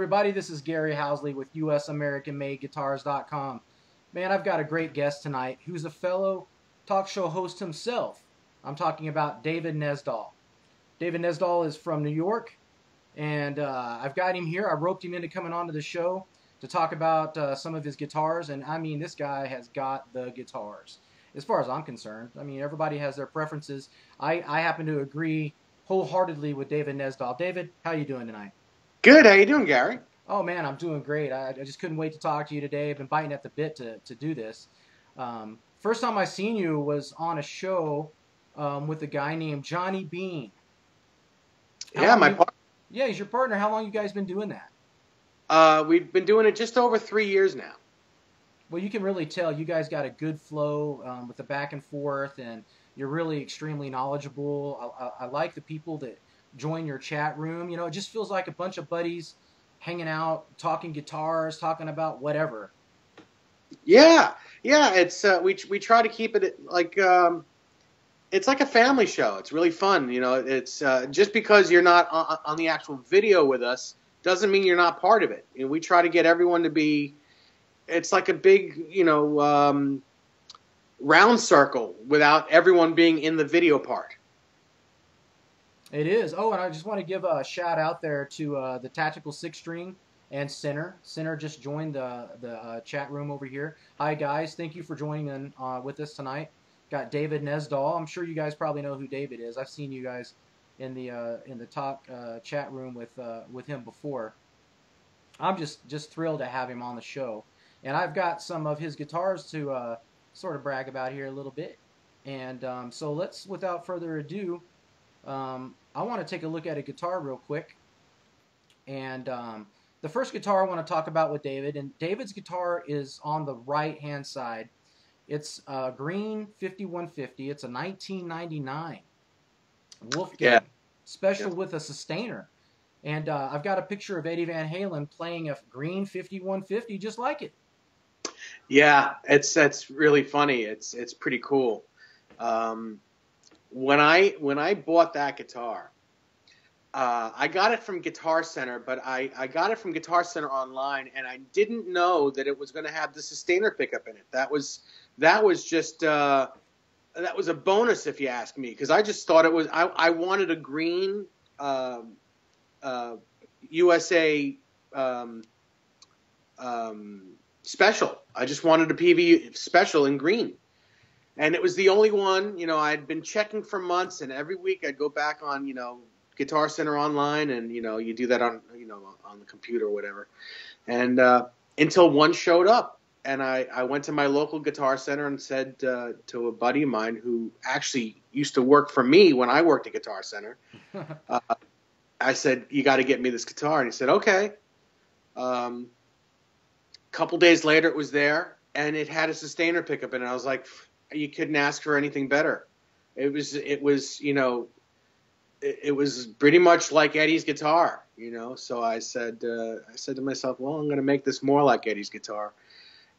everybody. This is Gary Housley with USAmericanMadeGuitars.com. Man, I've got a great guest tonight who's a fellow talk show host himself. I'm talking about David Nesdall. David Nesdall is from New York, and I've got him here. I roped him into coming onto the show to talk about some of his guitars, and I mean, this guy has got the guitars. As far as I'm concerned, I mean, everybody has their preferences. I happen to agree wholeheartedly with David Nesdall. David, how you doing tonight? Good. How you doing, Gary? Oh, man, I'm doing great. I just couldn't wait to talk to you today. I've been biting at the bit to do this. First time I seen you was on a show with a guy named Johnny Bean. Yeah, my partner. Yeah, he's your partner. How long you guys been doing that? We've been doing it just over 3 years now. Well, you can really tell you guys got a good flow with the back and forth, and you're really extremely knowledgeable. I like the people that join your chat room. You know, it just feels like a bunch of buddies hanging out, talking guitars, talking about whatever. Yeah. It's we try to keep it like it's like a family show. It's really fun. You know, it's just because you're not on the actual video with us doesn't mean you're not part of it. You know, we try to get everyone to be. It's like a big, round circle without everyone being in the video part. It is. Oh, and I just want to give a shout out there to the Tactical Six String and Center. Center just joined the chat room over here. Hi guys, thank you for joining in with us tonight. Got David Nesdall. I'm sure you guys probably know who David is. I've seen you guys in the talk chat room with him before. I'm just thrilled to have him on the show. And I've got some of his guitars to sort of brag about here a little bit. And so let's, without further ado, I want to take a look at a guitar real quick. And the first guitar I want to talk about with David, and David's guitar is on the right-hand side. It's a green 5150. It's a 1999 Wolfgang special with a sustainer. And I've got a picture of Eddie Van Halen playing a green 5150 just like it. Yeah, that's really funny. It's pretty cool. When I bought that guitar, I got it from Guitar Center, but I got it from Guitar Center online, and I didn't know that it was going to have the sustainer pickup in it. That was just that was a bonus, if you ask me, because I just thought it was. I wanted a green USA special. I just wanted a PV special in green. And it was the only one, I'd been checking for months, and every week I'd go back on, Guitar Center online, and, you do that on, on the computer or whatever. And until one showed up, and I went to my local Guitar Center and said to a buddy of mine who actually used to work for me when I worked at Guitar Center, I said, you got to get me this guitar. And he said, okay. Couple days later, it was there, and it had a sustainer pickup in it. I was like, you couldn't ask for anything better. It was pretty much like Eddie's guitar, So I said to myself, well, I'm going to make this more like Eddie's guitar.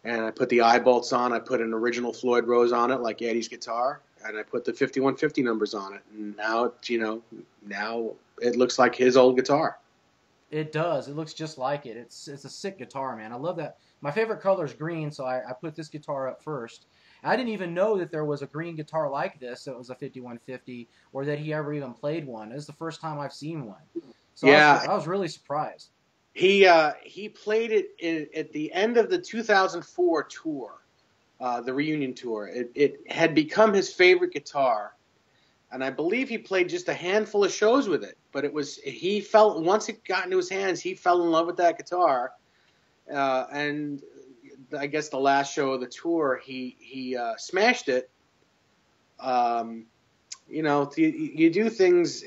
And I put the eye bolts on. I put an original Floyd Rose on it, like Eddie's guitar, and I put the 5150 numbers on it. And now, now it looks like his old guitar. It does. It looks just like it. It's a sick guitar, man. I love that. My favorite color is green, so I put this guitar up first. I didn't even know that there was a green guitar like this that was a 5150, or that he ever even played one. This is the first time I've seen one. So yeah, I was really surprised. He played it at the end of the 2004 tour, the reunion tour. It had become his favorite guitar. And I believe he played just a handful of shows with it, but once it got into his hands, he fell in love with that guitar. And I guess the last show of the tour, he smashed it. You do things.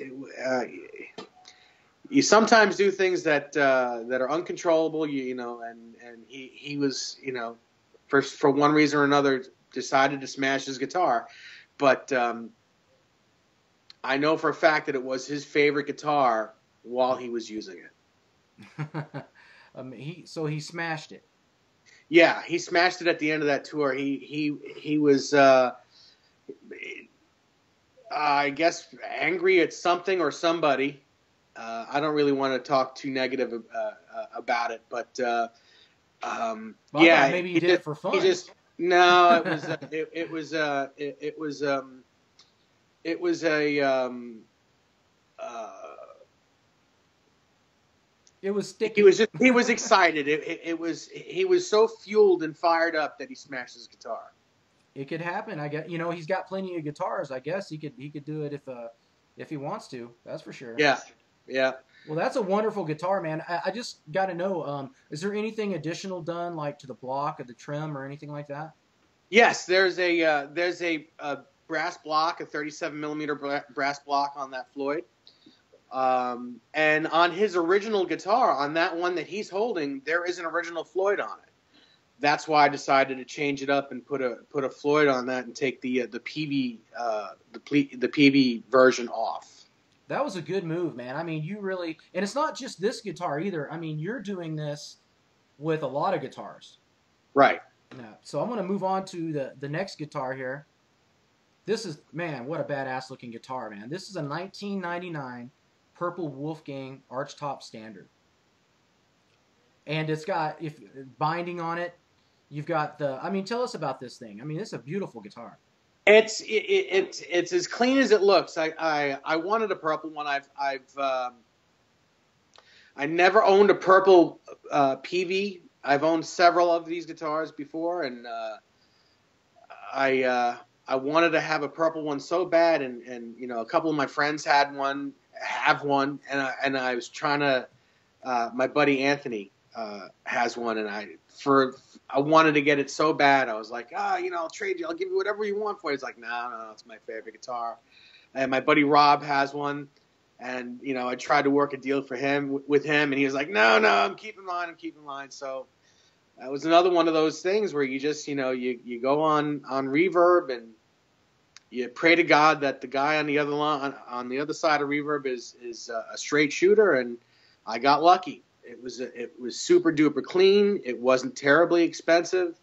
You sometimes do things that are uncontrollable. And he was for one reason or another decided to smash his guitar, but. I know for a fact that it was his favorite guitar while he was using it. So he smashed it. Yeah, he smashed it at the end of that tour. He was, I guess, angry at something or somebody, I don't really want to talk too negative about it, but Well, I thought maybe you did it for fun. He just no, it was it was a it was sticky. He was excited. He was so fueled and fired up that he smashed his guitar. It could happen. I guess he's got plenty of guitars. I guess he could do it if he wants to. That's for sure. Yeah, yeah. Well, that's a wonderful guitar, man. I just got to know, is there anything additional done, like to the block or the trim or anything like that? Yes, there's a brass block, a 37 millimeter brass block on that Floyd. And on his original guitar, on that one that he's holding, there is an original Floyd on it. That's why I decided to change it up and put a Floyd on that and take the PV version off. That was a good move, man. I mean, you really, and it's not just this guitar either. I mean, you're doing this with a lot of guitars. Right. Yeah. So I'm going to move on to the next guitar here. This is, man, what a badass looking guitar, man. This is a 1999 purple Wolfgang Archtop Standard. And it's got binding on it. You've got tell us about this thing. I mean, it's a beautiful guitar. It's as clean as it looks. I wanted a purple one. I never owned a purple PV. I've owned several of these guitars before, and I wanted to have a purple one so bad, and a couple of my friends have one, and I was trying to. My buddy Anthony has one, and I wanted to get it so bad. I was like, I'll trade you. I'll give you whatever you want for it. He's like, no, it's my favorite guitar. And my buddy Rob has one, and I tried to work a deal with him, and he was like, no, I'm keeping mine. So that was another one of those things where you just, you go on Reverb and you pray to God that the guy on the other side of Reverb is a straight shooter, and I got lucky. It was super duper clean. It wasn't terribly expensive.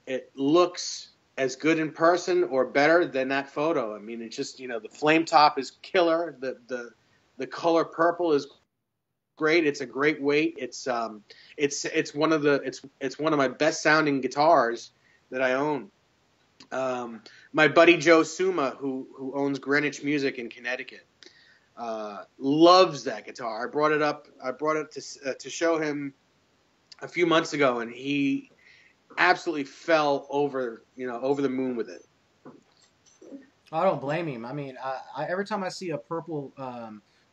It looks as good in person or better than that photo. I mean, it's just, the flame top is killer. The color purple is great. It's a great weight. It's one of my best sounding guitars that I own. My buddy Joe Suma, who owns Greenwich Music in Connecticut, loves that guitar. I brought it to show him a few months ago, and he absolutely fell over the moon with it. I don't blame him. I mean, I every time I see a purple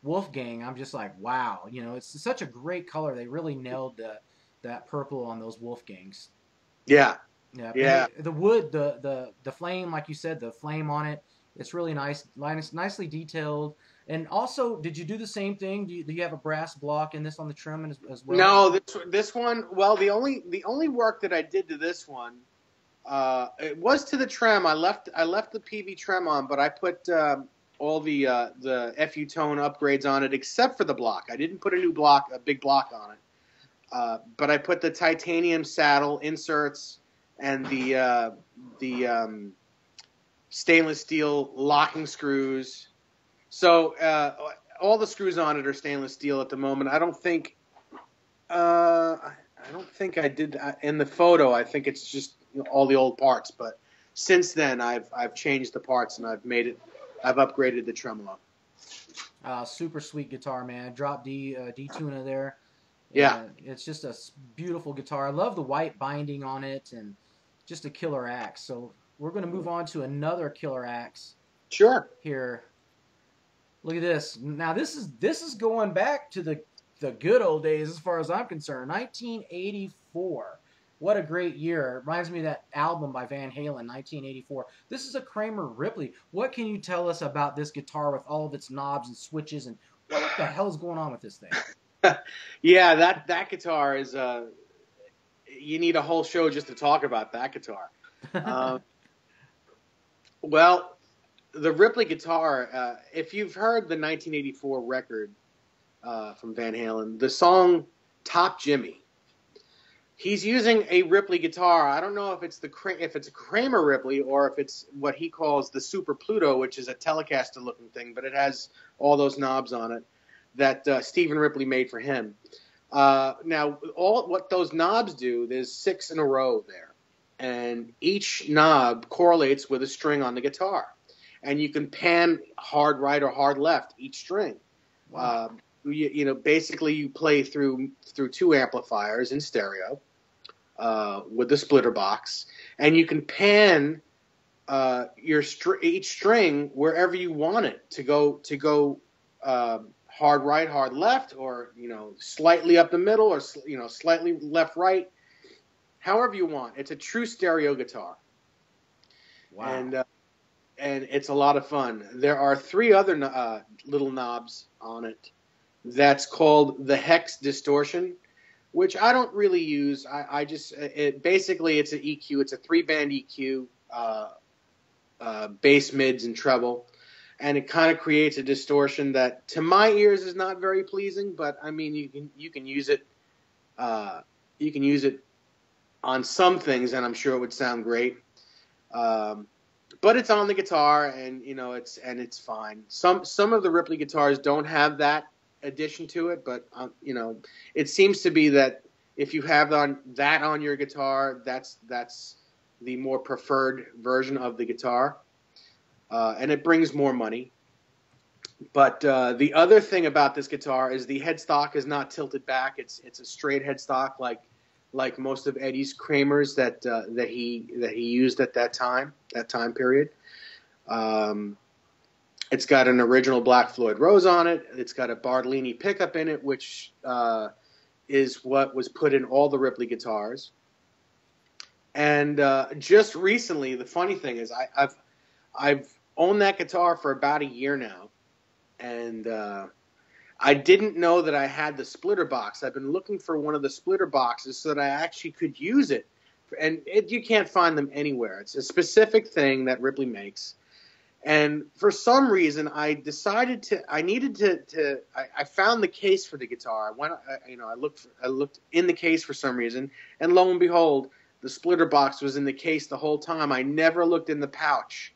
Wolfgang, I'm just like, wow. It's such a great color. They really nailed that purple on those Wolfgangs. Yeah. Yeah. The wood, the flame, like you said, the flame on it, it's really nicely detailed. And also, did you do the same thing? Do you have a brass block in this on the trim as well? No, this one. Well, the only work that I did to this one, it was to the trim. I left the PV trim on, but I put all the FU tone upgrades on it, except for the block. I didn't put a big block on it, but I put the titanium saddle inserts and the stainless steel locking screws. So all the screws on it are stainless steel at the moment. I don't think I did in the photo. I think it's just all the old parts. But since then, I've changed the parts and I've upgraded the tremolo. Super sweet guitar, man. Drop D tuner there. Yeah, it's just a beautiful guitar. I love the white binding on it and just a killer axe. So we're going to move on to another killer axe. Sure. Here. Look at this. Now this is going back to the good old days as far as I'm concerned. 1984. What a great year. It reminds me of that album by Van Halen, 1984. This is a Kramer Ripley. What can you tell us about this guitar with all of its knobs and switches, and what the hell is going on with this thing? Yeah, that guitar is you need a whole show just to talk about that guitar. Well, the Ripley guitar, if you've heard the 1984 record from Van Halen, the song Top Jimmy, he's using a Ripley guitar. I don't know if it's a Kramer Ripley or if it's what he calls the Super Pluto, which is a Telecaster looking thing, but it has all those knobs on it. that Stephen Ripley made for him. Now, what those knobs do, there's 6 in a row there, and each knob correlates with a string on the guitar, and you can pan hard right or hard left each string. Wow. Basically you play through 2 amplifiers in stereo with the splitter box, and you can pan each string wherever you want it to go. Hard right, hard left, or slightly up the middle, or slightly left right, however you want. It's a true stereo guitar. Wow. And it's a lot of fun. There are 3 other little knobs on it. That's called the hex distortion, which I don't really use. I just basically it's an EQ. It's a 3-band EQ, bass, mids, and treble. And it kind of creates a distortion that, to my ears, is not very pleasing. But I mean, you can use it. You can use it on some things, and I'm sure it would sound great. But it's on the guitar, and it's fine. Some of the Ripley guitars don't have that addition to it, but it seems to be that if you have that on your guitar, that's the more preferred version of the guitar. And it brings more money. But the other thing about this guitar is the headstock is not tilted back. It's a straight headstock, like most of Eddie's Kramers that he used at that time period. It's got an original Black Floyd Rose on it. It's got a Bartolini pickup in it, which is what was put in all the Ripley guitars. And just recently, the funny thing is I've owned that guitar for about a year now, and I didn't know that I had the splitter box. I've been looking for one of the splitter boxes so that I actually could use it, and you can't find them anywhere. It's a specific thing that Ripley makes, and for some reason I decided I found the case for the guitar. I looked in the case for some reason, and lo and behold, the splitter box was in the case the whole time. I never looked in the pouch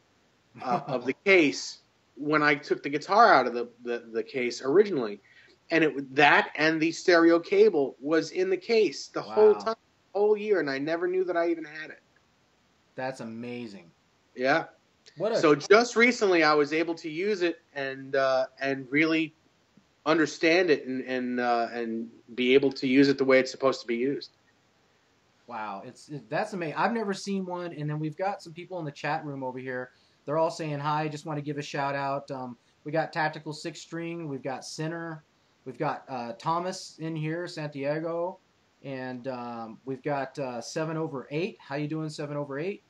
of the case when I took the guitar out of the case originally, and that and the stereo cable was in the case the whole time, whole year, and I never knew that I even had it. That's amazing. Yeah. So just recently I was able to use it and really understand it and be able to use it the way it's supposed to be used. Wow, that's amazing. I've never seen one, and then we've got some people in the chat room over here. They're all saying hi. Just want to give a shout out. We got Tactical 6-string. We've got Center. We've got Thomas in here, Santiago, and we've got 7/8. How you doing, 7/8?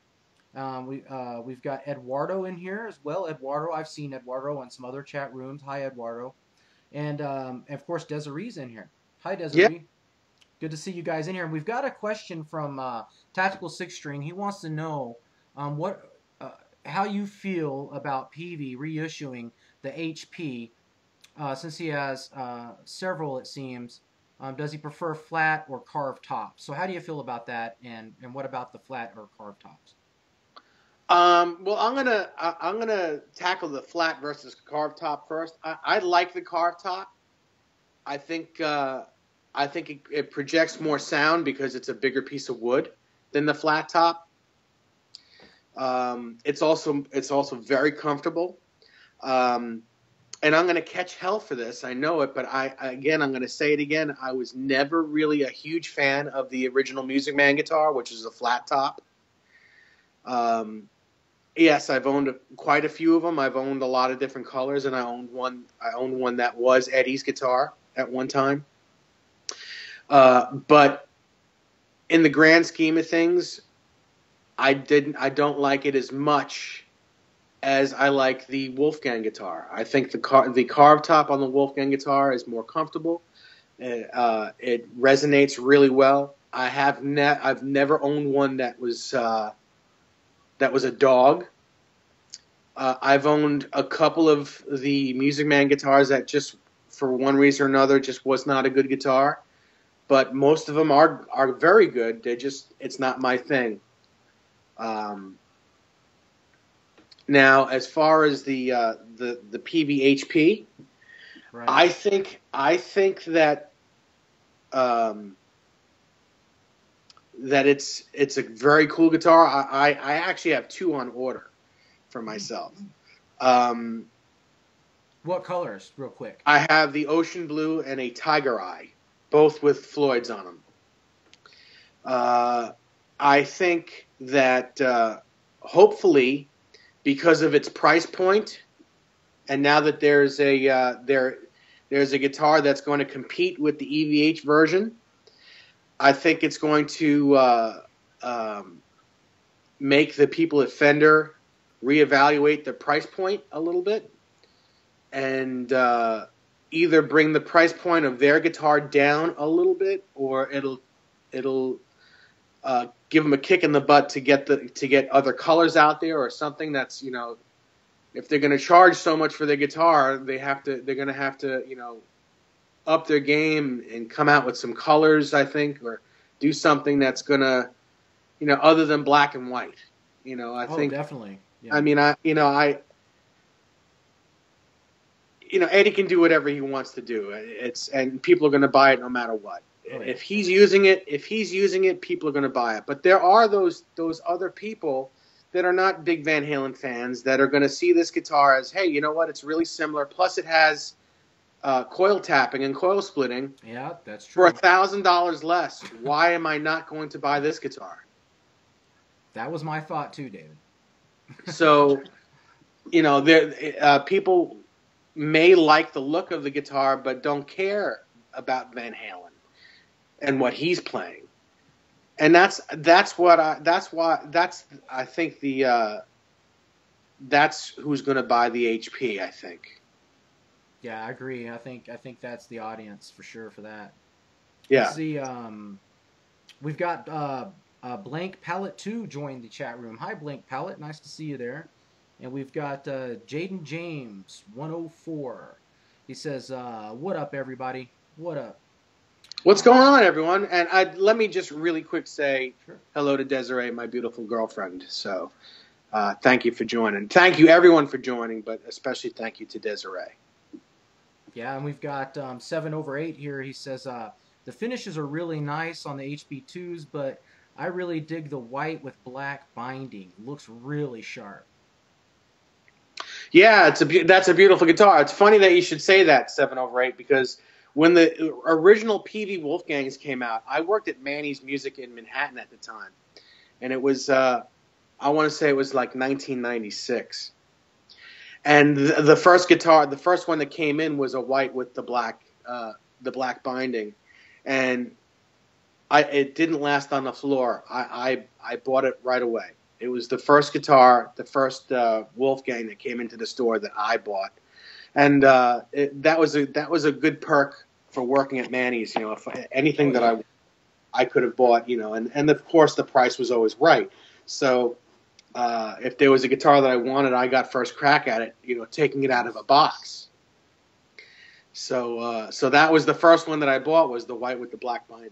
We've got Eduardo in here as well. Eduardo, I've seen Eduardo on some other chat rooms. Hi, Eduardo, and of course Desiree's in here. Hi, Desiree. Yeah. Good to see you guys in here. And we've got a question from Tactical 6-string. He wants to know how you feel about PV reissuing the HP, since he has several, it seems. Does he prefer flat or carved tops? So how do you feel about that, and what about the flat or carved tops? Well, I'm gonna tackle the flat versus carved top first. I like the carved top. I think it projects more sound because it's a bigger piece of wood than the flat top. It's also very comfortable. And I'm going to catch hell for this. I know it, but I'm going to say it again. I was never really a huge fan of the original Music Man guitar, which is a flat top. Yes, I've owned quite a few of them. I've owned a lot of different colors, and I owned one that was Eddie's guitar at one time. But in the grand scheme of things, I don't like it as much as I like the Wolfgang guitar. I think the carved top on the Wolfgang guitar is more comfortable. It resonates really well. I've never owned one that was a dog. I've owned a couple of the Music Man guitars that just for one reason or another just was not a good guitar. But most of them are very good. It's not my thing. Now, as far as the PVHP, Right. I think that that it's a very cool guitar. I actually have two on order for myself. What colors, real quick? I have the Ocean Blue and a Tiger Eye, both with Floyd's on them. I think that hopefully, because of its price point, and now that there's a guitar that's going to compete with the EVH version, I think it's going to make the people at Fender reevaluate the price point a little bit, and either bring the price point of their guitar down a little bit, or it'll give them a kick in the butt to get other colors out there, or something that's, if they're going to charge so much for their guitar, they're going to have to up their game and come out with some colors, I think, or do something that's going to, other than black and white. I think definitely. Yeah. I mean, Eddie can do whatever he wants to do. And people are going to buy it no matter what. Oh, yeah. If he's using it, people are going to buy it. But there are those other people that are not big Van Halen fans that are going to see this guitar as, hey, you know what? It's really similar. Plus, it has coil tapping and coil splitting. Yeah, that's true. For $1,000 less, why am I not going to buy this guitar? That was my thought too, David. So, people may like the look of the guitar, but don't care about Van Halen and what he's playing. And that's who's going to buy the HP, I think. Yeah, I agree. I think that's the audience for sure for that. Yeah. Let's see, we've got Blank Palette 2 joined the chat room. Hi, Blank Palette. Nice to see you there. And we've got Jaden James 104. He says, "What up, everybody? What up? What's going on, everyone?" And let me just really quick say hello to Desiree, my beautiful girlfriend. So, thank you for joining. Thank you, everyone, for joining, but especially thank you to Desiree. Yeah, and we've got 7/8 here. He says, "The finishes are really nice on the HB2s, but I really dig the white with black binding. Looks really sharp." Yeah, that's a beautiful guitar. It's funny that you should say that, 7/8, because when the original PV Wolfgangs came out, I worked at Manny's Music in Manhattan at the time, and it was I want to say it was like 1996. And the first one that came in was a white with the black binding, and it didn't last on the floor. I bought it right away. It was the first guitar, the first Wolfgang that came into the store that I bought, and that was a good perk for working at Manny's. If anything that I could have bought, and of course the price was always right. So if there was a guitar that I wanted, I got first crack at it, taking it out of a box. So that was the first one that I bought, was the white with the black binding.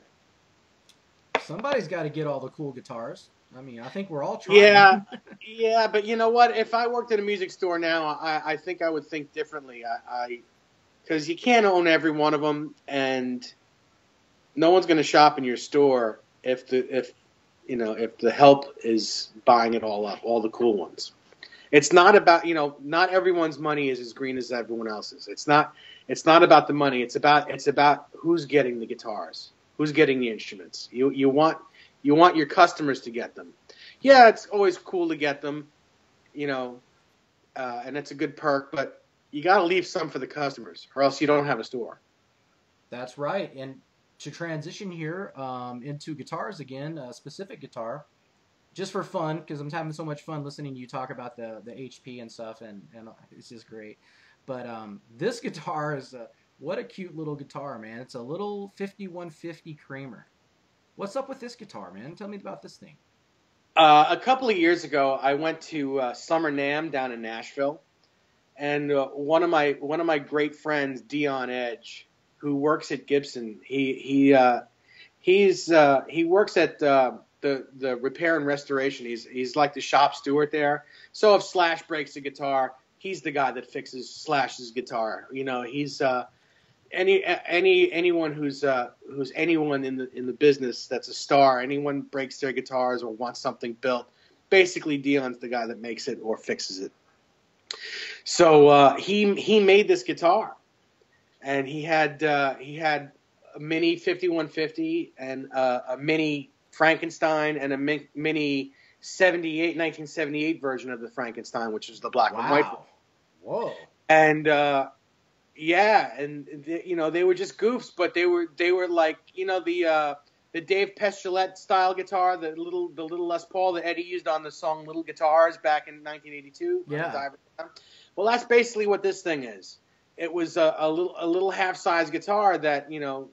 Somebody's got to get all the cool guitars. I mean, I think we're all trying. Yeah, but you know what? If I worked at a music store now, I think I would think differently. Because you can't own every one of them, and no one's going to shop in your store if the help is buying it all up, all the cool ones. It's not about, not everyone's money is as green as everyone else's. It's not about the money. It's about who's getting the guitars, who's getting the instruments. You want your customers to get them. Yeah, it's always cool to get them, and it's a good perk, but you got to leave some for the customers, or else you don't have a store. That's right. And to transition here into guitars again, a specific guitar, just for fun, because I'm having so much fun listening to you talk about the HP and stuff, and it's just great. But this guitar is what a cute little guitar, man. It's a little 5150 Kramer. What's up with this guitar, man? Tell me about this thing. A couple of years ago, I went to Summer NAMM down in Nashville, and one of my great friends, Dion Edge, who works at Gibson, he works at the repair and restoration. He's like the shop steward there. So if Slash breaks a guitar, he's the guy that fixes Slash's guitar. You know, he's anyone who's anyone in the business that's a star. Anyone breaks their guitars or wants something built, basically Dion's the guy that makes it or fixes it. So he made this guitar, and he had a mini 5150 and a mini Frankenstein and a mini 1978 version of the Frankenstein, which is the black and white. Whoa. And yeah, and you know, they were just goofs, but they were like, you know, the Dave Pescillet style guitar, the little Les Paul that Eddie used on the song Little Guitars back in 1982. Yeah. Well, that's basically what this thing is. It was a little half-size guitar that, you know,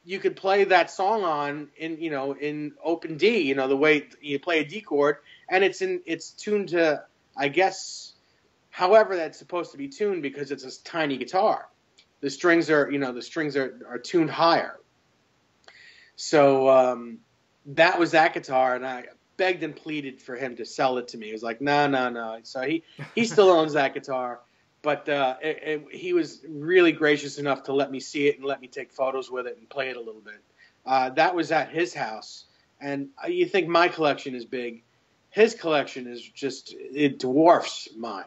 you could play that song on in open D, you know, the way you play a D chord, and it's tuned to, I guess, however that's supposed to be tuned, because it's a tiny guitar. The strings are tuned higher. So that was that guitar, and I begged and pleaded for him to sell it to me. He was like, no. So he still owns that guitar. But he was really gracious enough to let me see it and let me take photos with it and play it a little bit. That was at his house. And you think my collection is big. His collection is it dwarfs mine.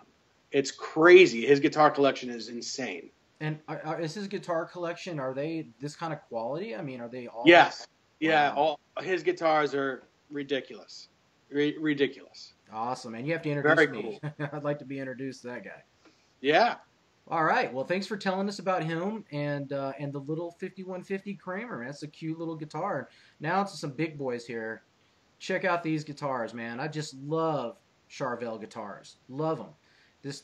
It's crazy. His guitar collection is insane. And is his guitar collection, are they this kind of quality? I mean, are they all? Yes. Yeah, all his guitars are ridiculous. Ridiculous. Awesome. And you have to introduce Very me. Cool. I'd like to be introduced to that guy. Yeah. All right. Well, thanks for telling us about him and the little 5150 Kramer. That's a cute little guitar. Now to some big boys here. Check out these guitars, man. I just love Charbel guitars. Love them.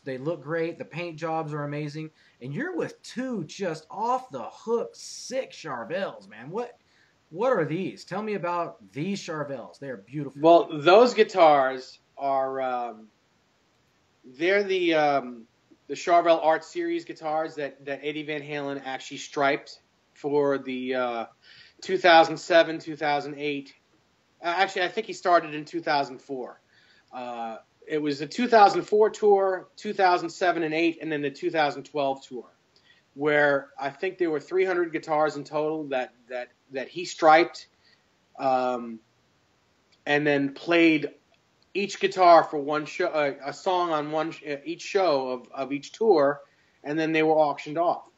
They look great. The paint jobs are amazing. And you're with two just off the hook sick Charbels, man. What are these? Tell me about these Charbels. They are beautiful. Well, those guitars are they're the Charbel Art Series guitars that Eddie Van Halen actually striped for the 2007, 2008. Actually, I think he started in 2004. It was the 2004 tour, 2007 and 8, and then the 2012 tour, where I think there were 300 guitars in total that he striped, and then played each guitar for one show, a song on each show of each tour, and then they were auctioned off.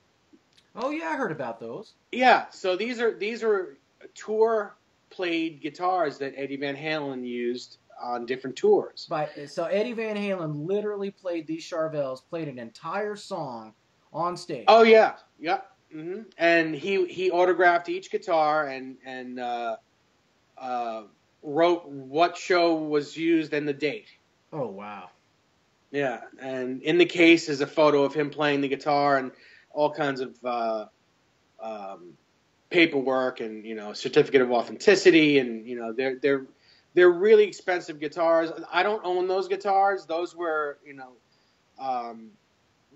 Oh yeah, I heard about those. Yeah, so these are tour played guitars that Eddie Van Halen used on different tours. So Eddie Van Halen literally played these Charbels, played an entire song on stage. Oh yeah, yeah. Mm-hmm. And he autographed each guitar and wrote what show was used and the date. Oh wow. Yeah, and in the case is a photo of him playing the guitar and all kinds of paperwork and, you know, certificate of authenticity, and, you know, they're really expensive guitars. I don't own those guitars. Those were, you know,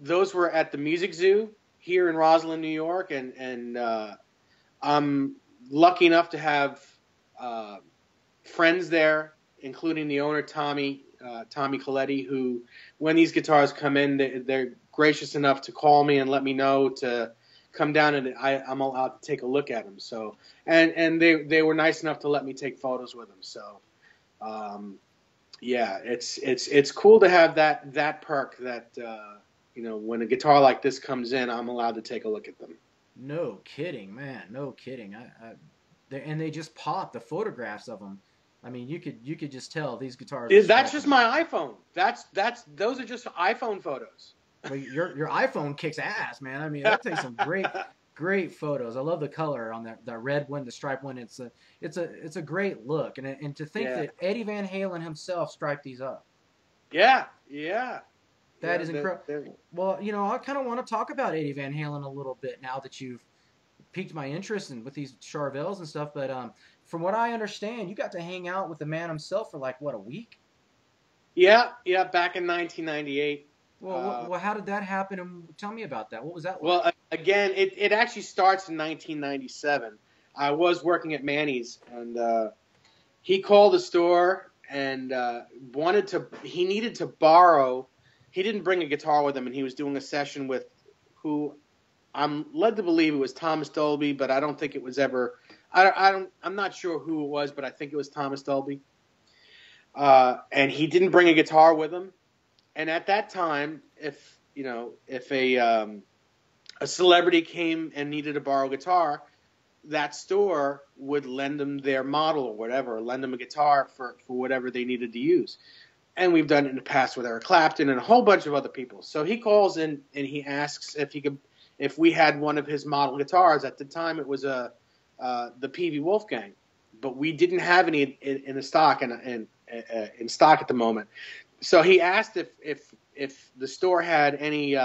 those were at the Music Zoo here in Roslyn, New York, and I'm lucky enough to have friends there, including the owner Tommy Coletti, who, when these guitars come in, they're gracious enough to call me and let me know to come down, and I'm allowed to take a look at them. So, and they were nice enough to let me take photos with them. So, yeah, it's cool to have that perk that, you know, when a guitar like this comes in, I'm allowed to take a look at them. No kidding, man. No kidding. And they just pop the photographs of them. I mean, you could just tell these guitars. That's just my iPhone. Those are just iPhone photos. Well, your iPhone kicks ass, man. I mean, that takes some great photos. I love the color on that red one, the striped one. It's a great look, and to think that Eddie Van Halen himself striped these up. Yeah. That is incredible. Well, you know, I kind of want to talk about Eddie Van Halen a little bit now that you've piqued my interest with these Charbels and stuff. But from what I understand, you got to hang out with the man himself for like, what, a week? Yeah, back in 1998. Well, how did that happen? And tell me about that. What was that like? Well, again, it actually starts in 1997. I was working at Manny's, and he called the store and he needed to borrow he didn't bring a guitar with him, and he was doing a session with who I'm led to believe it was Thomas Dolby, but I don't think it was ever. I'm not sure who it was, but I think it was Thomas Dolby. And he didn't bring a guitar with him. And at that time, if a celebrity came and needed to borrow a guitar, that store would lend them their model or whatever, lend them a guitar for whatever they needed to use. And we've done it in the past with Eric Clapton and a whole bunch of other people. So he calls in and he asks if we had one of his model guitars. At the time, it was the PV Wolfgang, but we didn't have any in the stock in stock at the moment. So he asked if the store had any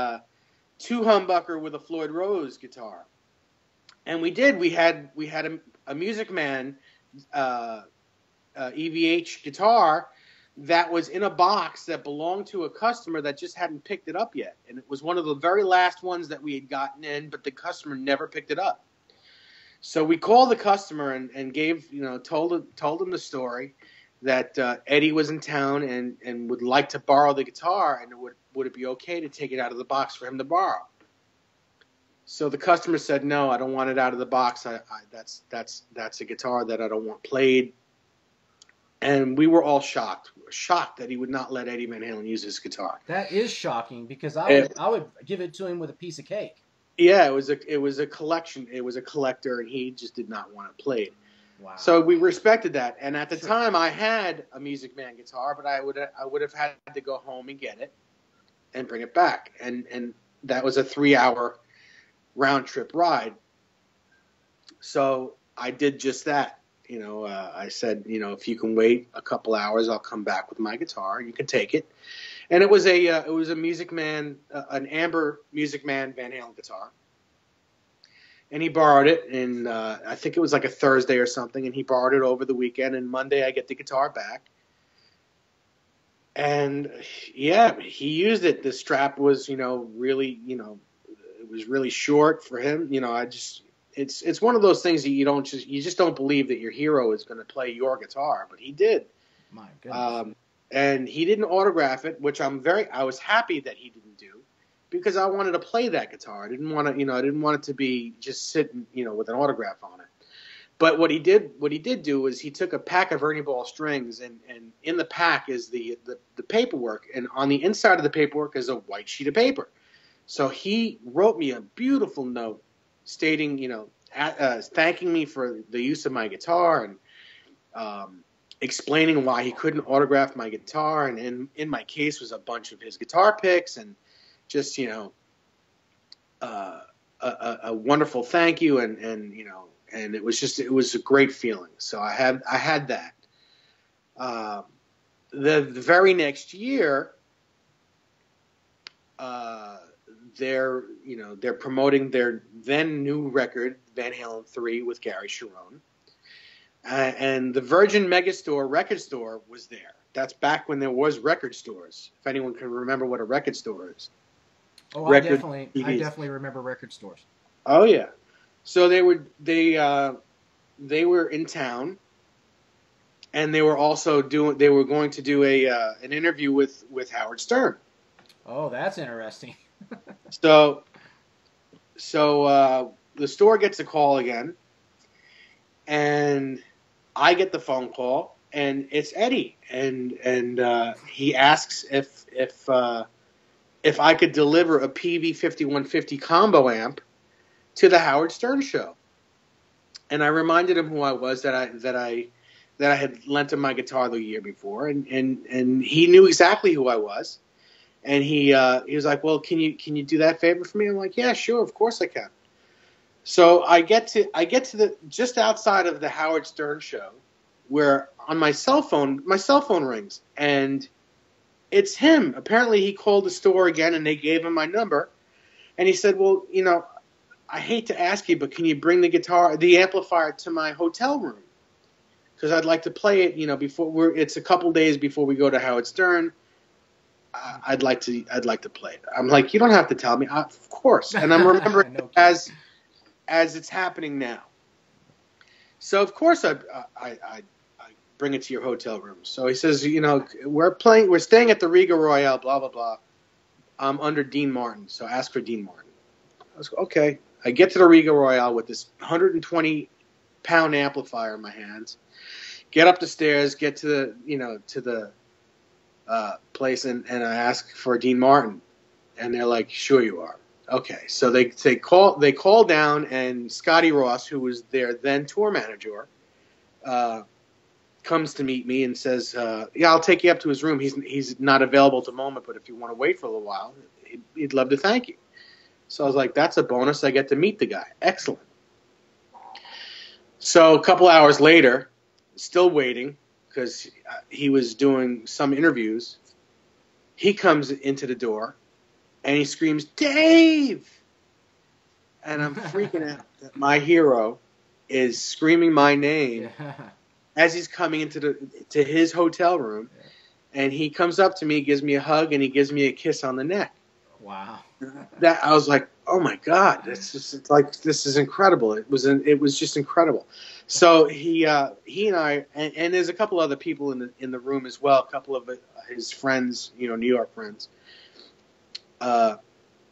two humbucker with a Floyd Rose guitar, and we did. We had a Music Man EVH guitar that was in a box that belonged to a customer that just hadn't picked it up yet. And it was one of the very last ones that we had gotten in, but the customer never picked it up. So we called the customer and told him the story that Eddie was in town and would like to borrow the guitar, and would it be okay to take it out of the box for him to borrow? So the customer said, no, I don't want it out of the box. That's a guitar that I don't want played. And we were all shocked that he would not let Eddie Van Halen use his guitar. That is shocking, because I would give it to him with a piece of cake. Yeah, it was a collection. It was a collector, and he just did not want it played. Wow. So we respected that. And at the time, I had a Music Man guitar, but I would have had to go home and get it and bring it back. And that was a 3-hour round trip ride. So I did just that. I said, if you can wait a couple hours, I'll come back with my guitar. You can take it. And it was a Music Man, an amber Music Man Van Halen guitar. And he borrowed it, and I think it was like a Thursday or something, and he borrowed it over the weekend, and Monday I get the guitar back. And, yeah, he used it. The strap was, really, it was really short for him. It's one of those things that you just don't believe that your hero is going to play your guitar, but he did. My goodness. And he didn't autograph it, which I was happy that he didn't do, because I wanted to play that guitar. I didn't want it to be just sitting, with an autograph on it. But what he did do was he took a pack of Ernie Ball strings, and in the pack is the paperwork, and on the inside of the paperwork is a white sheet of paper. So he wrote me a beautiful note stating, thanking me for the use of my guitar, and explaining why he couldn't autograph my guitar. And in my case was a bunch of his guitar picks, and just, a wonderful thank you. And it was a great feeling. So I had that. The very next year, they're promoting their then new record, Van Halen 3, with Gary Cherone. And the Virgin Megastore record store was there. That's back when there was record stores, if anyone can remember what a record store is. Oh, I definitely remember record stores. Oh, yeah. So they were in town, and they were also going to do an interview with Howard Stern. Oh, that's interesting. So the store gets a call again, and I get the phone call, and it's Eddie, and he asks if I could deliver a PV 5150 combo amp to the Howard Stern show. And I reminded him who I was, that I had lent him my guitar the year before, and he knew exactly who I was. And he was like, well, can you do that favor for me? I'm like, yeah, sure, of course I can. So I get to the just outside of the Howard Stern show, where on my cell phone rings, and it's him. Apparently he called the store again, and they gave him my number, and he said, well, I hate to ask you, but can you bring the amplifier to my hotel room? Because I'd like to play it, it's a couple days before we go to Howard Stern. I'd like to play it. I'm like, you don't have to tell me. Of course. And I'm remembering No as it's happening now. So of course I bring it to your hotel room. So he says, we're staying at the Riga Royale, blah blah blah. I'm under Dean Martin, so ask for Dean Martin. I was okay. I get to the Regal Royale with this 120-pound amplifier in my hands. Get up the stairs, get to the place, and I ask for Dean Martin, and they're like, "Sure you are." Okay, so they call down, and Scotty Ross, who was their then tour manager, comes to meet me and says, "Yeah, I'll take you up to his room. He's not available at the moment, but if you want to wait for a little while, he'd love to thank you." So I was like, "That's a bonus. I get to meet the guy. Excellent." So a couple hours later, still waiting because he was doing some interviews. He comes into the door, and he screams, "Dave!" And I'm freaking out that my hero is screaming my name as he's coming into his hotel room. Yeah. And he comes up to me, gives me a hug, and he gives me a kiss on the neck. Wow. That I was like, "Oh my God, this is incredible." It was just incredible. So he and I and there's a couple other people in the room as well, a couple of his friends, New York friends.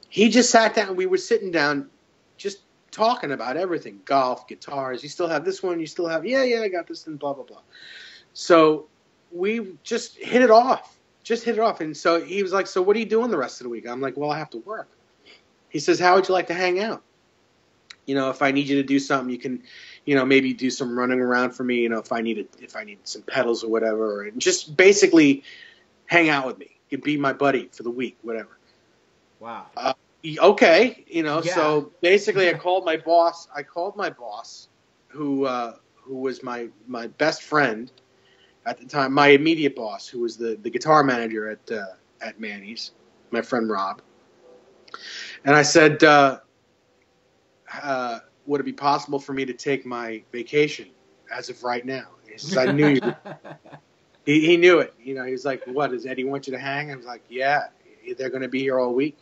He just sat down. We were sitting down, just talking about everything: golf, guitars. You still have this one. You still have I got this, and blah blah blah. So we just hit it off. And so he was like, "So what are you doing the rest of the week?" I'm like, "Well, I have to work." He says, "How would you like to hang out? If I need you to do something, you can, maybe do some running around for me. If I need some pedals or whatever, and just basically hang out with me. You can be my buddy for the week, whatever." Wow. Okay, Yeah. So basically, I called my boss, who was my best friend at the time, my immediate boss, who was the guitar manager at Manny's, my friend Rob. And I said, would it be possible for me to take my vacation as of right now? He says, "I knew you." He knew it. He was like, "What, does Eddie want you to hang?" I was like, "Yeah, they're going to be here all week."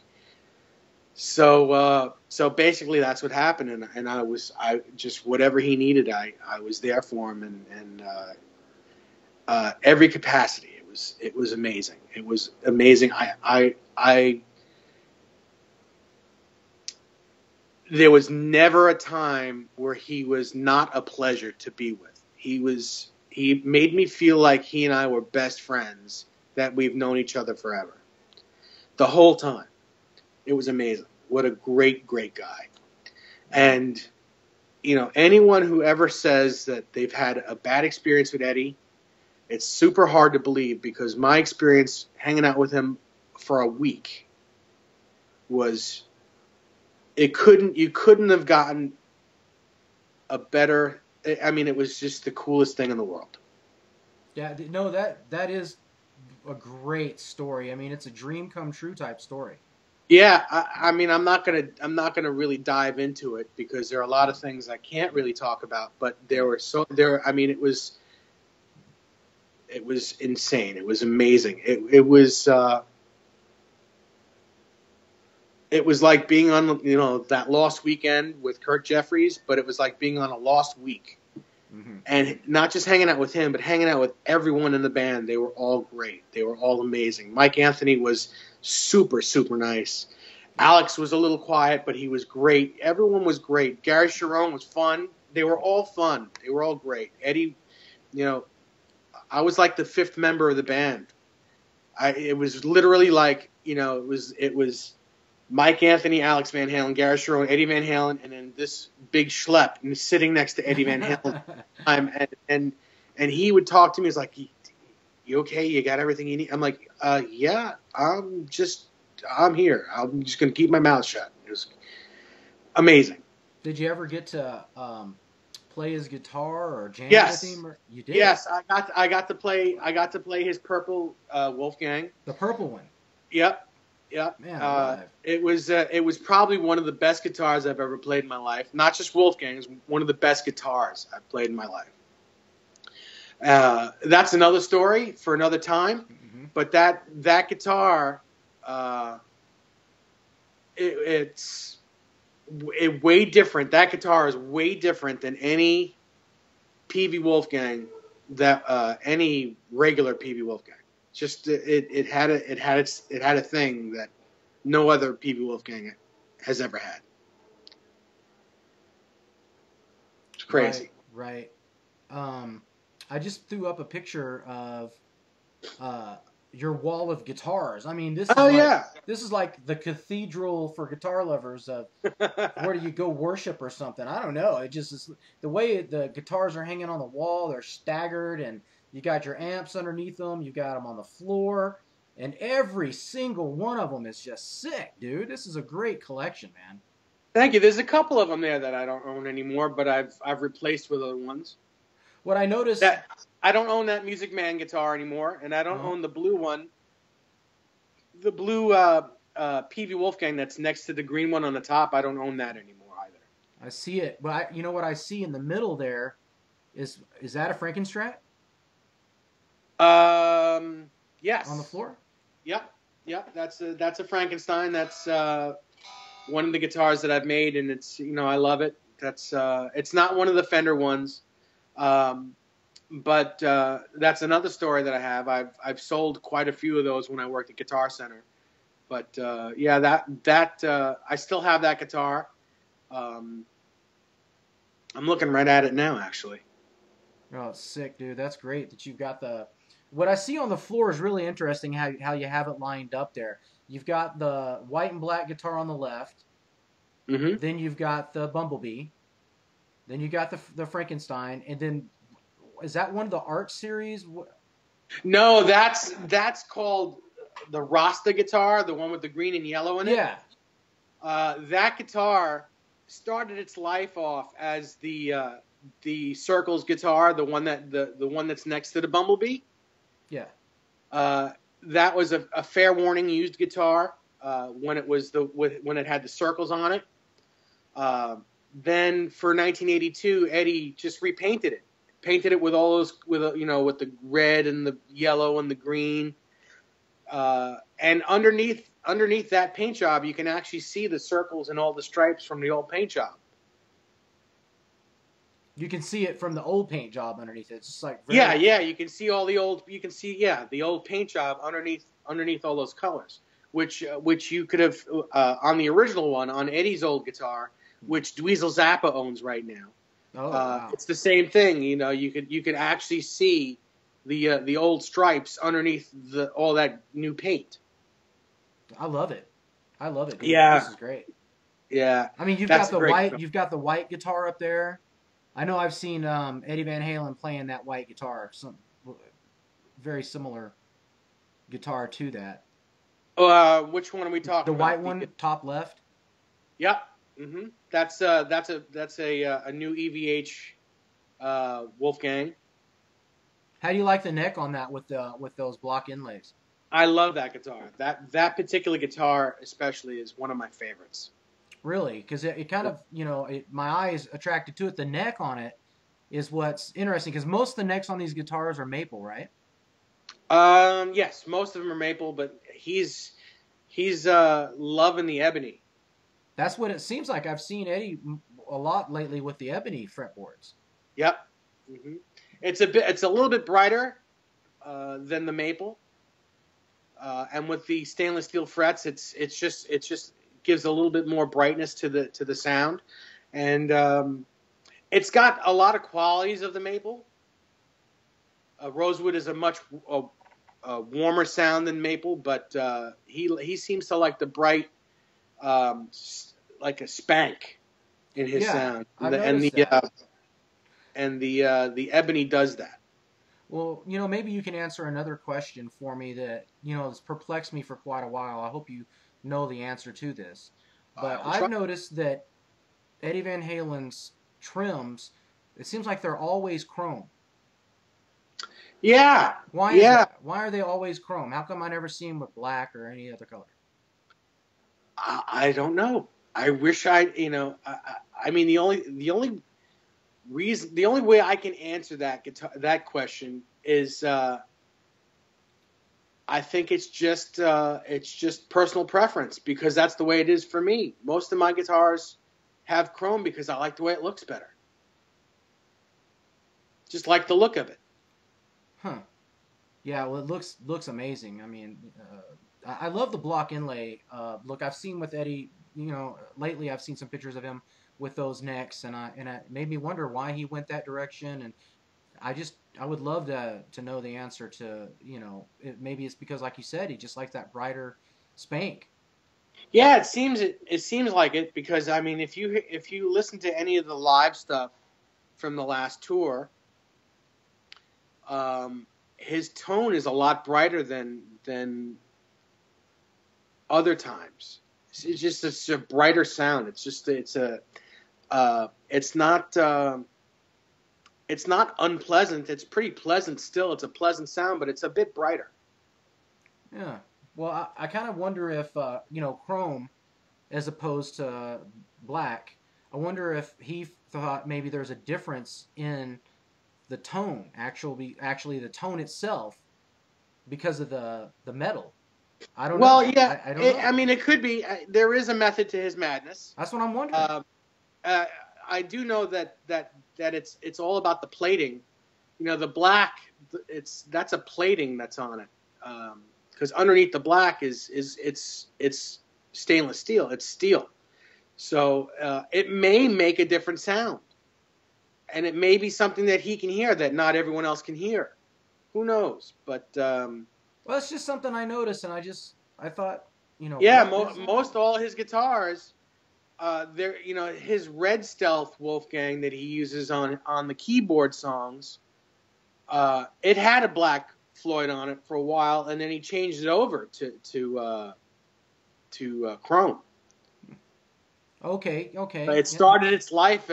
So basically that's what happened. And I just, whatever he needed, I was there for him. And every capacity. It was amazing. It was amazing. There was never a time where he was not a pleasure to be with. He made me feel like he and I were best friends, that we've known each other forever. The whole time. It was amazing. What a great, great guy. And, anyone who ever says that they've had a bad experience with Eddie, it's super hard to believe, because my experience hanging out with him for a week was, you couldn't have gotten a better, it was just the coolest thing in the world. Yeah, no, that is a great story. It's a dream come true type story. Yeah, I'm not gonna really dive into it, because there are a lot of things I can't really talk about. But it was insane. It was amazing. It was like being on that Lost Weekend with Kurt Jeffries, but it was like being on a Lost Week. Mm-hmm. And not just hanging out with him, but hanging out with everyone in the band. They were all great. They were all amazing. Mike Anthony was super, super nice. Alex was a little quiet, but he was great. Everyone was great. Gary Sharon was fun. They were all fun. They were all great. Eddie, I was like the fifth member of the band. It was literally like, it was Mike Anthony, Alex Van Halen, Gary Sharon, Eddie Van Halen, and then this big schlep and sitting next to Eddie Van Halen. And he would talk to me. He's like, "You okay? You got everything you need?" I'm like, "Yeah, I'm here. I'm just going to keep my mouth shut." It was amazing. Did you ever get to play his guitar or jam with him? Or you did? Yes, I got to play his purple Wolfgang. The purple one. Yep. Man, it was probably one of the best guitars I've ever played in my life. Not just Wolfgang, it was one of the best guitars I've played in my life. That's another story for another time. Mm-hmm. But that guitar, it's way different. That guitar is way different than any PV Wolfgang, any regular PV Wolfgang. Just it had a thing that no other PV Wolfgang has ever had. It's crazy. Right. I just threw up a picture of your wall of guitars. I mean, Oh yeah. this is like the cathedral for guitar lovers of where do you go worship or something. I don't know. It just is the way the guitars are hanging on the wall. They're staggered, and you got your amps underneath them. You got them on the floor, and every single one of them is just sick, dude. This is a great collection, man. Thank you. There's a couple of them there that I don't own anymore, but I've replaced with other ones. What I noticed, that I don't own that Music Man guitar anymore, and I don't own the blue one. The blue PV Wolfgang that's next to the green one on the top. I don't own that anymore either. I see it, but you know what I see in the middle there is that a Frankenstrat? Yes. On the floor. Yep. That's a Frankenstein. That's one of the guitars that I've made, and it's I love it. That's it's not one of the Fender ones. But that's another story that I have. I've sold quite a few of those when I worked at Guitar Center. But yeah, that I still have that guitar. I'm looking right at it now, actually. Oh, it's sick, dude. That's great that you've got the. What I see on the floor is really interesting. How you have it lined up there. You've got the white and black guitar on the left. Mm-hmm. Then you've got the Bumblebee. Then you got the Frankenstein, and then is that one of the art series? No, that's called the Rasta guitar, the one with the green and yellow in it. Yeah. That guitar started its life off as the Circles guitar, the one that's next to the Bumblebee. Yeah. That was a fair warning used guitar when it had the circles on it. Then for 1982, Eddie just repainted it. Painted it with all those, with the red and the yellow and the green. And underneath that paint job, you can actually see the circles and all the stripes from the old paint job. You can see it from the old paint job underneath it. It's just like yeah. You can see all the old. You can see the old paint job underneath all those colors, which you could have on the original one on Eddie's old guitar, which Dweezil Zappa owns right now. Oh, wow. It's the same thing. You could actually see the old stripes underneath all that new paint. I love it. Dude. Yeah, this is great. Yeah, I mean, you've got the white guitar up there. I know I've seen Eddie Van Halen playing that white guitar, some very similar guitar to that. Which one are we talking about? The white one, top left. Yep. Mm-hmm. That's a new EVH Wolfgang. How do you like the neck on that with those block inlays? I love that guitar. That particular guitar especially is one of my favorites. Really, because it kind of my eye is attracted to it. The neck on it is what's interesting because most of the necks on these guitars are maple, right? Yes, most of them are maple, but he's loving the ebony. That's what it seems like. I've seen Eddie a lot lately with the ebony fretboards. Yep. Mm-hmm. It's a little bit brighter than the maple, and with the stainless steel frets, it's just gives a little bit more brightness to the sound, and it's got a lot of qualities of the maple. Rosewood is a much warmer sound than maple, but he seems to like the bright. Like a spank in his sound, and the ebony does that. Well, maybe you can answer another question for me that has perplexed me for quite a while. I hope you know the answer to this, but I've noticed that Eddie Van Halen's trims, it seems like they're always chrome. Yeah. Why is that? Why are they always chrome? How come I never see them with black or any other color? I don't know. I wish I mean, the only way I can answer that question is I think it's just personal preference because that's the way it is for me. Most of my guitars have chrome because I like the way it looks better. Just like the look of it. Huh. Yeah, well, it looks amazing. I mean, I love the block inlay look. I've seen with Eddie, lately I've seen some pictures of him with those necks, and it made me wonder why he went that direction. And I would love to know the answer to, maybe it's because, like you said, he just likes that brighter spank. Yeah, it seems like it because I mean, if you listen to any of the live stuff from the last tour, his tone is a lot brighter than other times. It's a brighter sound. It's not unpleasant. It's pretty pleasant still. It's a pleasant sound, but it's a bit brighter. Yeah. Well, I kind of wonder if, chrome as opposed to black. I wonder if he thought maybe there's a difference in the tone, actually the tone itself, because of the metal. I don't Well, know. yeah. I don't I know. mean, it could be. There is a method to his madness. That's what I'm wondering. Uh, uh, I do know that it's all about the plating. You know, the black. That's a plating that's on it. Because underneath the black is it's stainless steel. It's steel. So it may make a different sound, and it may be something that he can hear that not everyone else can hear. Who knows? But Well, it's just something I noticed, and I thought, yeah, what is that? most all his guitars, his Red Stealth Wolfgang that he uses on the keyboard songs, it had a Black Floyd on it for a while, and then he changed it over to Chrome. Okay, It yeah, started its life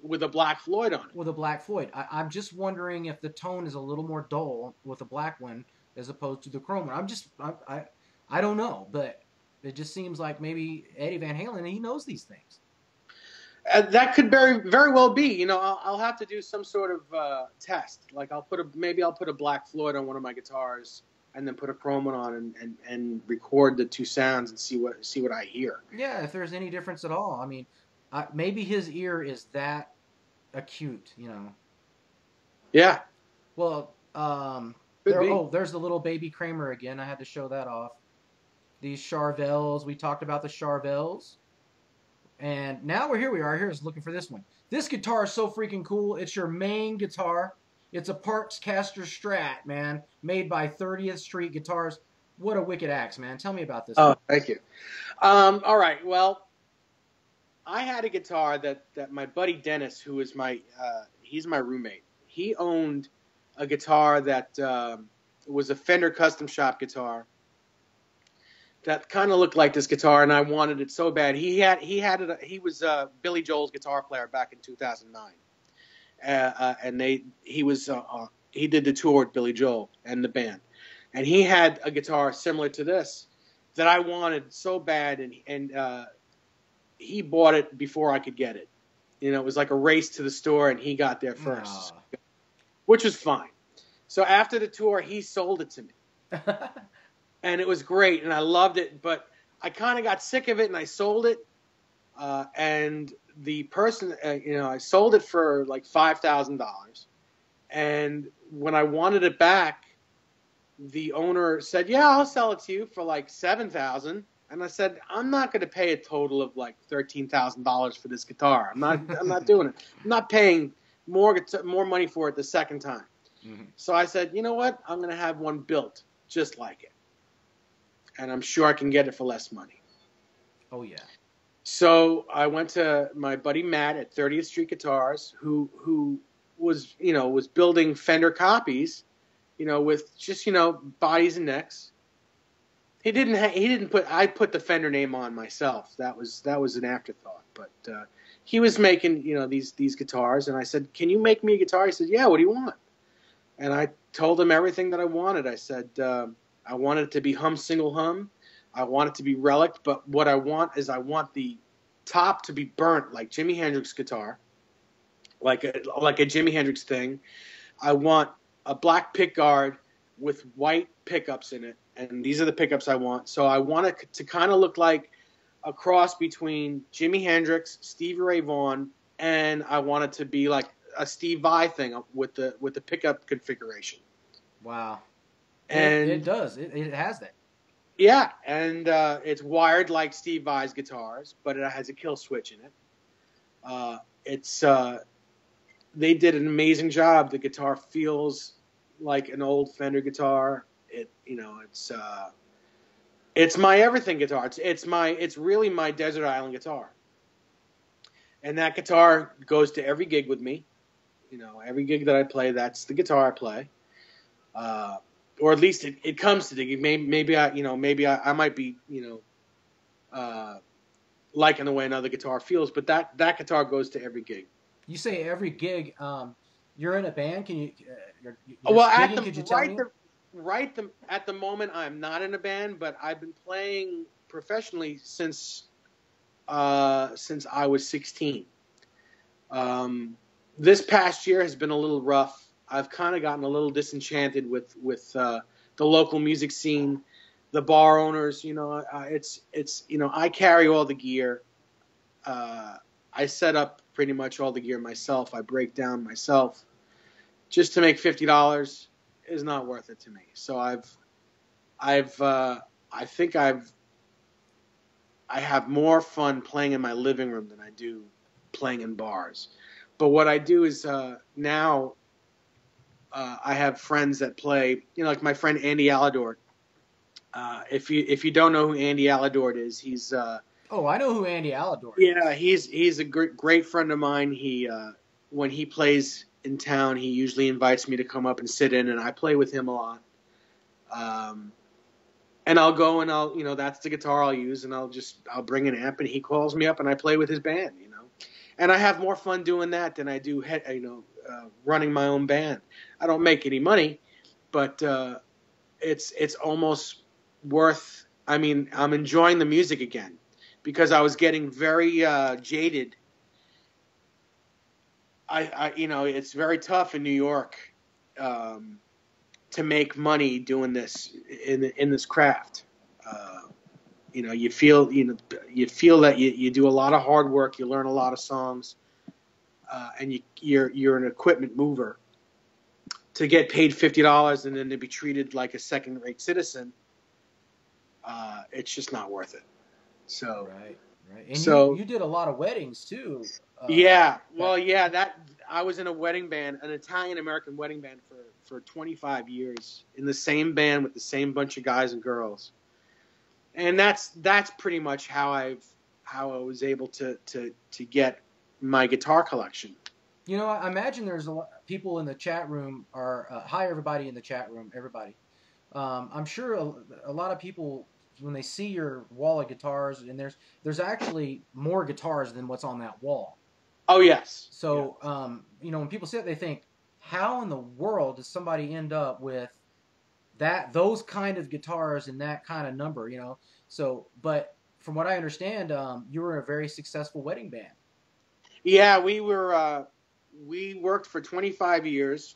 with a Black Floyd on it. with a Black Floyd. I'm just wondering if the tone is a little more dull with a black one as opposed to the chrome one. I don't know, but it just seems like maybe Eddie Van Halen, he knows these things. That could very well be. You know, I'll have to do some sort of test. Like I'll put a Black Floyd on one of my guitars, and then put a chrome one on and record the two sounds and see what I hear. Yeah, if there's any difference at all. I mean, maybe his ear is that acute. Yeah, Well, could be. there's the little baby Kramer again. I had to show that off. These Charbels, we talked about the Charbels. And now here we are. Here's looking for this one. This guitar is so freaking cool. It's your main guitar. It's a Parks Caster Strat, man, made by 30th Street Guitars. What a wicked axe, man. Tell me about this one. Oh, thank you. All right. Well, I had a guitar that my buddy Dennis, who is he's my roommate. He owned a guitar that was a Fender Custom Shop guitar that kind of looked like this guitar, and I wanted it so bad. He had it. He was Billy Joel's guitar player back in 2009, and he did the tour with Billy Joel and the band, and he had a guitar similar to this that I wanted so bad, and he bought it before I could get it. You know, it was like a race to the store, and he got there first, which was fine. So after the tour, he sold it to me. And it was great, and I loved it, but I kind of got sick of it, and I sold it. And the person, I sold it for like $5,000. And when I wanted it back, the owner said, "Yeah, I'll sell it to you for like $7,000." And I said, "I'm not going to pay a total of like $13,000 for this guitar. I'm not doing it. I'm not paying more money for it the second time." Mm-hmm. So I said, "You know what? I'm going to have one built just like it. And I'm sure I can get it for less money." Oh, yeah. So I went to my buddy Matt at 30th Street Guitars, who was building Fender copies, with just, bodies and necks. He didn't put, I put the Fender name on myself. That was an afterthought. But he was making, these guitars, and I said, "Can you make me a guitar?" He said, "Yeah, what do you want?" And I told him everything that I wanted. I said, I want it to be hum single hum. I want it to be relic, but what I want is the top to be burnt like Jimi Hendrix guitar, like a Jimi Hendrix thing. I want a black pickguard with white pickups in it, and these are the pickups I want. So I want it to kind of look like a cross between Jimi Hendrix, Stevie Ray Vaughan, and I want it to be like a Steve Vai thing with the pickup configuration. Wow. It And does. It has that. yeah, and it's wired like Steve Vai's guitars, but it has a kill switch in it. It's they did an amazing job. The guitar feels like an old Fender guitar. It's my everything guitar. It's really my desert island guitar. And that guitar goes to every gig with me. Every gig that I play, that's the guitar I play. Or at least it comes to the gig. Maybe I might be, liking the way another guitar feels, but that guitar goes to every gig. You say every gig. You're in a band. Can you? You're Well, gigging. Could you tell me? at the moment, I'm not in a band, but I've been playing professionally since I was 16. This past year has been a little rough. I've kind of gotten a little disenchanted with the local music scene, the bar owners. I carry all the gear. I set up pretty much all the gear myself. I break down myself. Just to make $50 is not worth it to me. So I have more fun playing in my living room than I do playing in bars. But what I do is now I have friends that play. Like my friend Andy Aladort. If you don't know who Andy Aladort is, he's Oh, I know who Andy Alador is. yeah, he's a great friend of mine. He when he plays in town, he usually invites me to come up and sit in, and I play with him a lot. And I'll go and that's the guitar I'll use, and I'll bring an amp, and he calls me up, and I play with his band, and I have more fun doing that than I do, running my own band. I don't make any money, but it's almost worth. I mean, I'm enjoying the music again because I was getting very jaded. It's very tough in New York to make money doing this in this craft. You feel that you do a lot of hard work, you learn a lot of songs, and you're an equipment mover. To get paid $50 and then to be treated like a second-rate citizen, it's just not worth it. So Right. And so you did a lot of weddings too. yeah, well, yeah, that I was in a wedding band, an Italian-American wedding band for 25 years, in the same band with the same bunch of guys and girls. And that's pretty much how I was able to get my guitar collection. I imagine there's a lot people in the chat room are hi everybody in the chat room, everybody. I'm sure a lot of people when they see your wall of guitars, and there's actually more guitars than what's on that wall. Oh yes. So when people see it, they think, how in the world does somebody end up with those kind of guitars and that kind of number? So, but from what I understand, you were a very successful wedding band. Yeah, we were. We worked for 25 years.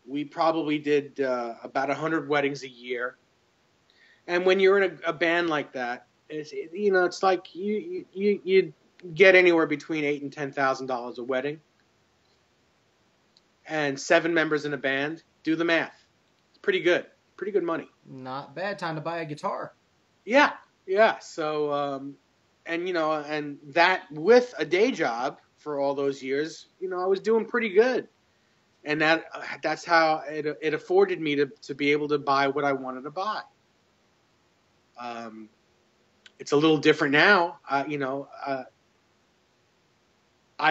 We probably did about 100 weddings a year. And when you're in a band like that, it's like you get anywhere between $8,000 and $10,000 a wedding. And 7 members in a band, do the math. It's pretty good money. Not bad time to buy a guitar. Yeah. So, and that with a day job for all those years, I was doing pretty good. And that's how it afforded me to be able to buy what I wanted to buy. It's a little different now. I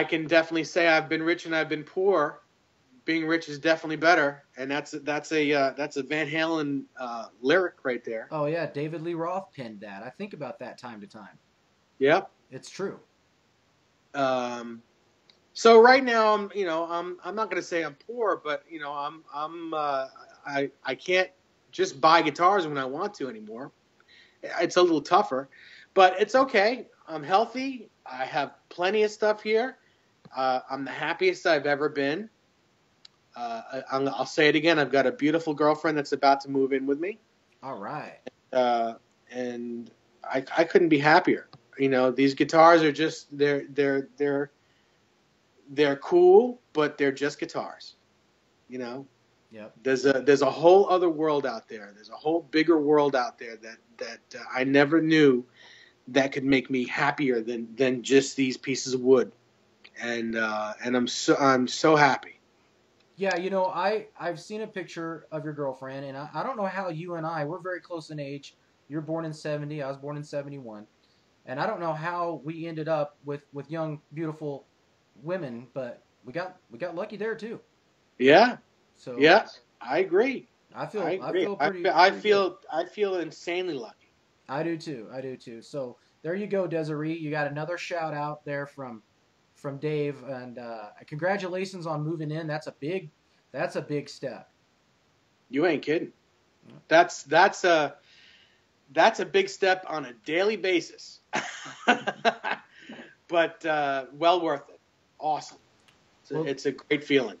can definitely say I've been rich and I've been poor. Being rich is definitely better, and that's a Van Halen lyric right there. Oh yeah, David Lee Roth penned that. I think about that time to time. Yep, it's true. So right now I'm not going to say I'm poor, but I can't just buy guitars when I want to anymore. It's a little tougher, but it's okay. I'm healthy. I have plenty of stuff here. I'm the happiest I've ever been. I'll say it again. I've got a beautiful girlfriend that's about to move in with me. All right. And I couldn't be happier. These guitars are just they're cool, but they're just guitars. You know, Yep. there's a whole other world out there. There's a whole bigger world out there that I never knew that could make me happier than just these pieces of wood. And I'm so happy. Yeah, I've seen a picture of your girlfriend, and I don't know how you and we're very close in age. You're born in 70, I was born in 71. And I don't know how we ended up with young, beautiful women, but we got lucky there too. Yeah, So yeah, I agree. I I feel I agree. feel I pretty feel I pretty good. feel I feel insanely lucky. I do too. I do too. So there you go, Desiree. You got another shout out there from Dave, and congratulations on moving in. That's a big step. You ain't kidding. That's a big step on a daily basis, but well worth it. Awesome. Well, It's a great feeling.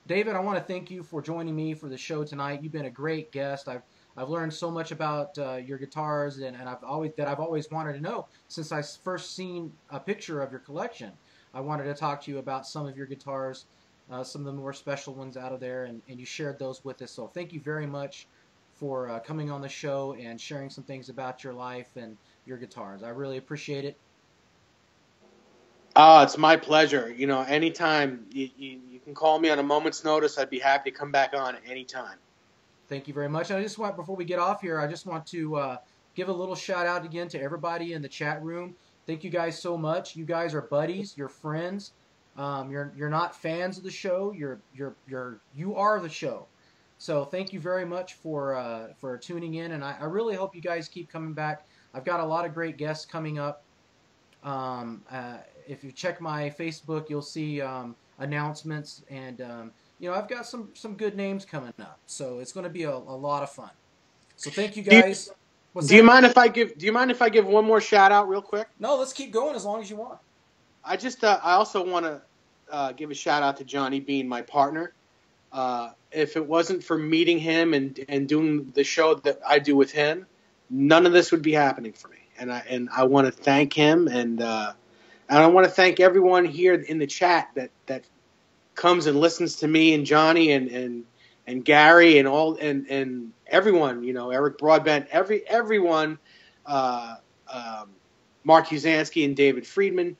David, I want to thank you for joining me for the show tonight. You've been a great guest. I've learned so much about your guitars, and I've always wanted to know since I first seen a picture of your collection. I wanted to talk to you about some of your guitars, some of the more special ones out of there, and you shared those with us. So thank you very much for coming on the show and sharing some things about your life and your guitars. I really appreciate it. Oh, it's my pleasure. You know, anytime you can call me on a moment's notice, I'd be happy to come back on at any time. Thank you very much. And I just want, before we get off here, I just want to give a little shout out again to everybody in the chat room. Thank you guys so much. You guys are buddies. You're friends. You're not fans of the show. You are the show. So thank you very much for tuning in, and I really hope you guys keep coming back. I've got a lot of great guests coming up. Um, uh, if you check my Facebook, you'll see announcements, and I've got some good names coming up, so it's going to be a lot of fun. So thank you Do you, guys. What's do you that? mind if I give Do you mind if I give one more shout out real quick? No, let's keep going as long as you want. I also want to give a shout out to Johnny Bean, my partner. If it wasn't for meeting him and doing the show that I do with him, none of this would be happening for me. And I want to thank him, and I want to thank everyone here in the chat that comes and listens to me and Johnny and Gary and everyone. You know, Eric Broadbent, everyone, uh, Mark Uzansky and David Friedman.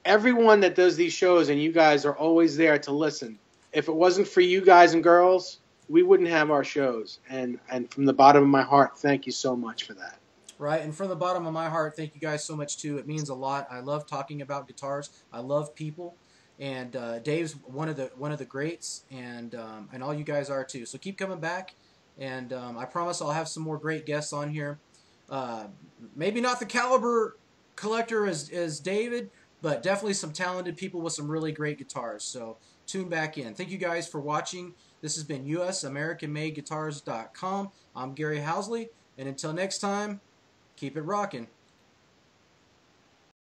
Everyone that does these shows, and you guys are always there to listen. If it wasn't for you guys and girls, we wouldn't have our shows. And from the bottom of my heart, thank you so much for that. Right, and from the bottom of my heart, thank you guys so much too. It means a lot. I love talking about guitars. I love people, and Dave's one of the greats, and all you guys are too. So keep coming back, and I promise I'll have some more great guests on here. Uh, Maybe not the caliber collector as David, but definitely some talented people with some really great guitars. So tune back in. Thank you guys for watching. This has been USAmericanMadeGuitars.com. I'm Gary Housley, and until next time, keep it rocking.